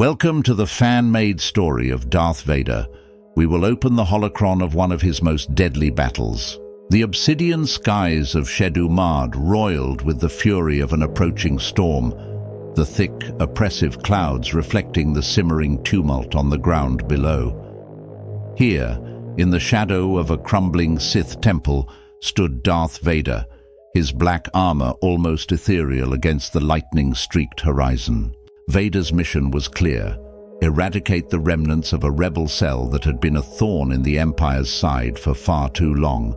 Welcome to the fan-made story of Darth Vader. We will open the holocron of one of his most deadly battles. The obsidian skies of Shedu Maad roiled with the fury of an approaching storm, the thick, oppressive clouds reflecting the simmering tumult on the ground below. Here, in the shadow of a crumbling Sith temple, stood Darth Vader, his black armor almost ethereal against the lightning-streaked horizon. Vader's mission was clear: eradicate the remnants of a rebel cell that had been a thorn in the Empire's side for far too long.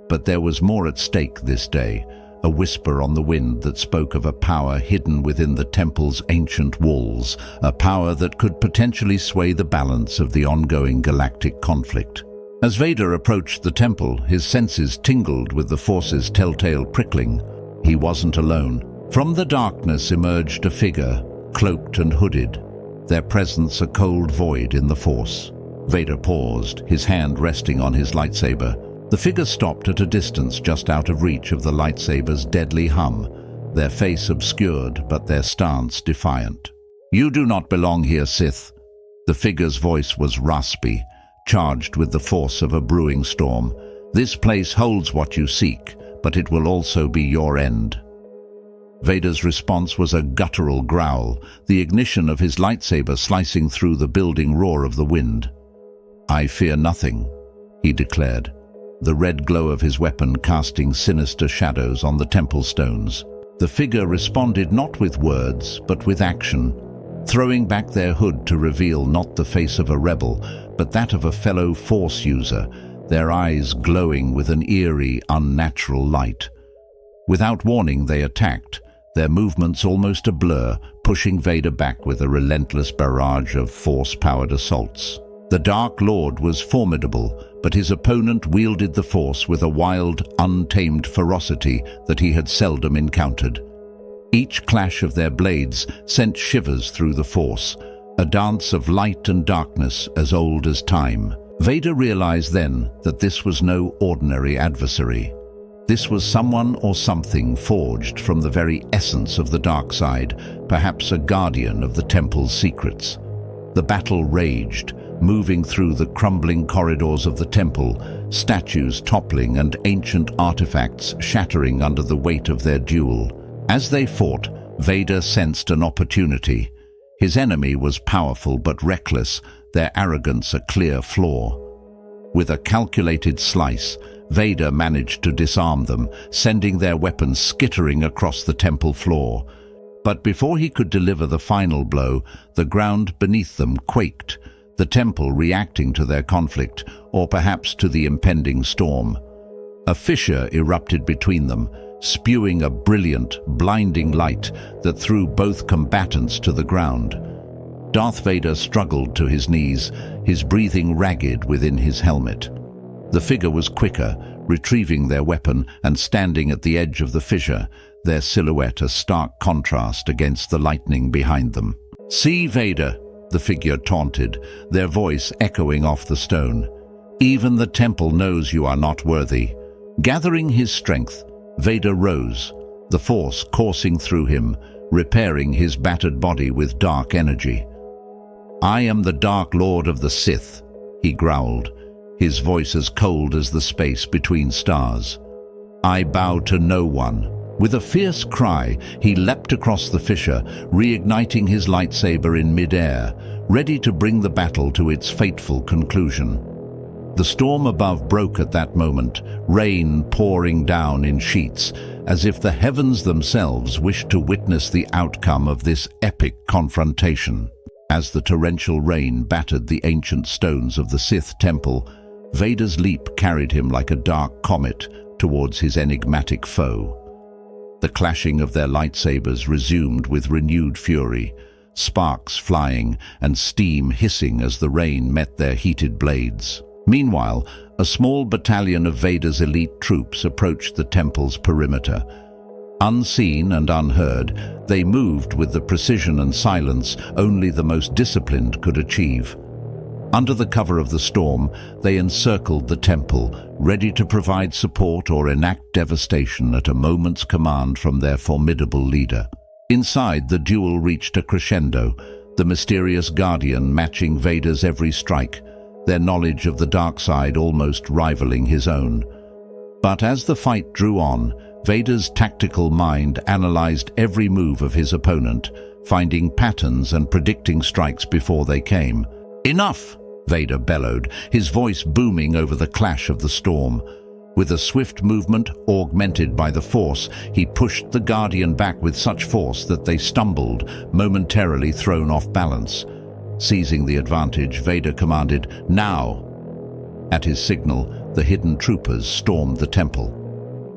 But there was more at stake this day, a whisper on the wind that spoke of a power hidden within the temple's ancient walls, a power that could potentially sway the balance of the ongoing galactic conflict. As Vader approached the temple, his senses tingled with the Force's telltale prickling. He wasn't alone. From the darkness emerged a figure, cloaked and hooded, their presence a cold void in the Force. Vader paused, his hand resting on his lightsaber. The figure stopped at a distance just out of reach of the lightsaber's deadly hum, their face obscured but their stance defiant. "You do not belong here, Sith." The figure's voice was raspy, charged with the force of a brewing storm. "This place holds what you seek, but it will also be your end." Vader's response was a guttural growl, the ignition of his lightsaber slicing through the building roar of the wind. "I fear nothing," he declared, the red glow of his weapon casting sinister shadows on the temple stones. The figure responded not with words, but with action, throwing back their hood to reveal not the face of a rebel, but that of a fellow Force user, their eyes glowing with an eerie, unnatural light. Without warning, they attacked, their movements almost a blur, pushing Vader back with a relentless barrage of Force-powered assaults. The Dark Lord was formidable, but his opponent wielded the Force with a wild, untamed ferocity that he had seldom encountered. Each clash of their blades sent shivers through the Force, a dance of light and darkness as old as time. Vader realized then that this was no ordinary adversary. This was someone or something forged from the very essence of the dark side, perhaps a guardian of the temple's secrets. The battle raged, moving through the crumbling corridors of the temple, statues toppling and ancient artifacts shattering under the weight of their duel. As they fought, Vader sensed an opportunity. His enemy was powerful but reckless, their arrogance a clear flaw. With a calculated slice, Vader managed to disarm them, sending their weapons skittering across the temple floor. But before he could deliver the final blow, the ground beneath them quaked, the temple reacting to their conflict, or perhaps to the impending storm. A fissure erupted between them, spewing a brilliant, blinding light that threw both combatants to the ground. Darth Vader struggled to his knees, his breathing ragged within his helmet. The figure was quicker, retrieving their weapon and standing at the edge of the fissure, their silhouette a stark contrast against the lightning behind them. "See, Vader," the figure taunted, their voice echoing off the stone. "Even the temple knows you are not worthy." Gathering his strength, Vader rose, the Force coursing through him, repairing his battered body with dark energy. "I am the Dark Lord of the Sith," he growled, his voice as cold as the space between stars. "I bow to no one." With a fierce cry, he leapt across the fissure, reigniting his lightsaber in mid-air, ready to bring the battle to its fateful conclusion. The storm above broke at that moment, rain pouring down in sheets, as if the heavens themselves wished to witness the outcome of this epic confrontation. As the torrential rain battered the ancient stones of the Sith temple, Vader's leap carried him like a dark comet towards his enigmatic foe. The clashing of their lightsabers resumed with renewed fury, sparks flying and steam hissing as the rain met their heated blades. Meanwhile, a small battalion of Vader's elite troops approached the temple's perimeter. Unseen and unheard, they moved with the precision and silence only the most disciplined could achieve. Under the cover of the storm, they encircled the temple, ready to provide support or enact devastation at a moment's command from their formidable leader. Inside, the duel reached a crescendo, the mysterious guardian matching Vader's every strike, their knowledge of the dark side almost rivaling his own. But as the fight drew on, Vader's tactical mind analyzed every move of his opponent, finding patterns and predicting strikes before they came. "Enough!" Vader bellowed, his voice booming over the clash of the storm. With a swift movement, augmented by the Force, he pushed the Guardian back with such force that they stumbled, momentarily thrown off balance. Seizing the advantage, Vader commanded, "Now!" At his signal, the hidden troopers stormed the temple.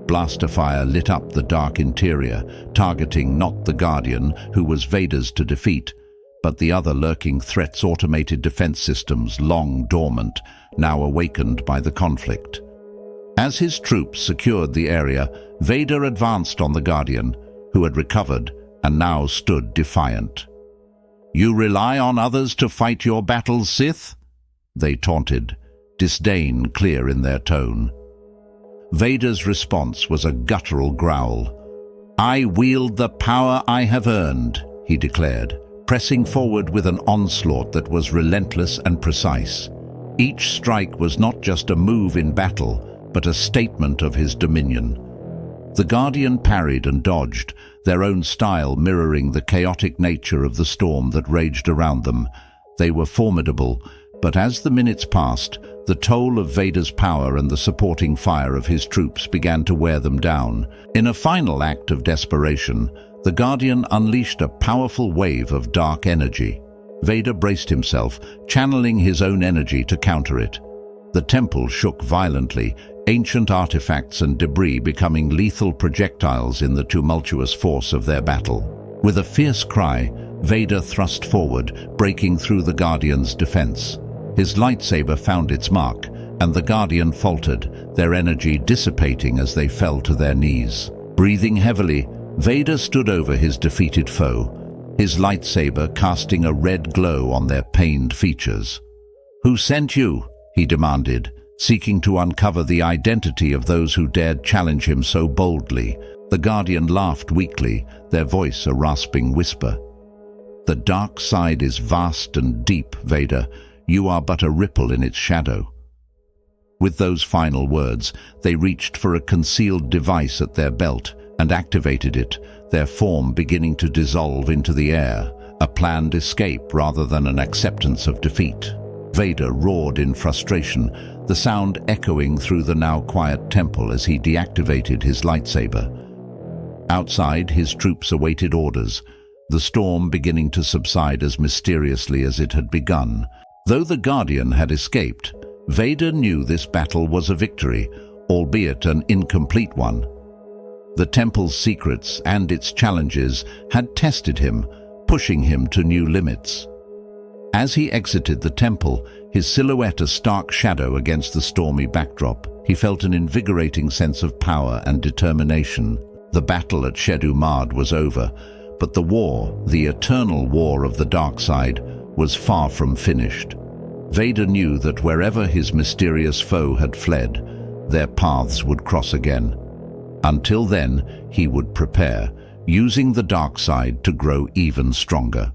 Blaster fire lit up the dark interior, targeting not the Guardian, who was Vader's to defeat, but the other lurking threat's automated defense systems, long dormant, now awakened by the conflict. As his troops secured the area, Vader advanced on the Guardian, who had recovered and now stood defiant. "You rely on others to fight your battles, Sith?" they taunted, disdain clear in their tone. Vader's response was a guttural growl. "I wield the power I have earned," he declared, pressing forward with an onslaught that was relentless and precise. Each strike was not just a move in battle, but a statement of his dominion. The Guardian parried and dodged, their own style mirroring the chaotic nature of the storm that raged around them. They were formidable, but as the minutes passed, the toll of Vader's power and the supporting fire of his troops began to wear them down. In a final act of desperation, the Guardian unleashed a powerful wave of dark energy. Vader braced himself, channeling his own energy to counter it. The temple shook violently, ancient artifacts and debris becoming lethal projectiles in the tumultuous force of their battle. With a fierce cry, Vader thrust forward, breaking through the Guardian's defense. His lightsaber found its mark, and the Guardian faltered, their energy dissipating as they fell to their knees. Breathing heavily, Vader stood over his defeated foe, his lightsaber casting a red glow on their pained features. "Who sent you?" he demanded, seeking to uncover the identity of those who dared challenge him so boldly. The Guardian laughed weakly, their voice a rasping whisper. "The dark side is vast and deep, Vader. You are but a ripple in its shadow." With those final words, they reached for a concealed device at their belt and activated it, their form beginning to dissolve into the air, a planned escape rather than an acceptance of defeat. Vader roared in frustration, the sound echoing through the now quiet temple as he deactivated his lightsaber. Outside, his troops awaited orders, the storm beginning to subside as mysteriously as it had begun. Though the Guardian had escaped, Vader knew this battle was a victory, albeit an incomplete one. The temple's secrets and its challenges had tested him, pushing him to new limits. As he exited the temple, his silhouette a stark shadow against the stormy backdrop, he felt an invigorating sense of power and determination. The battle at Shedu Maad was over, but the war, the eternal war of the dark side, was far from finished. Vader knew that wherever his mysterious foe had fled, their paths would cross again. Until then, he would prepare, using the dark side to grow even stronger.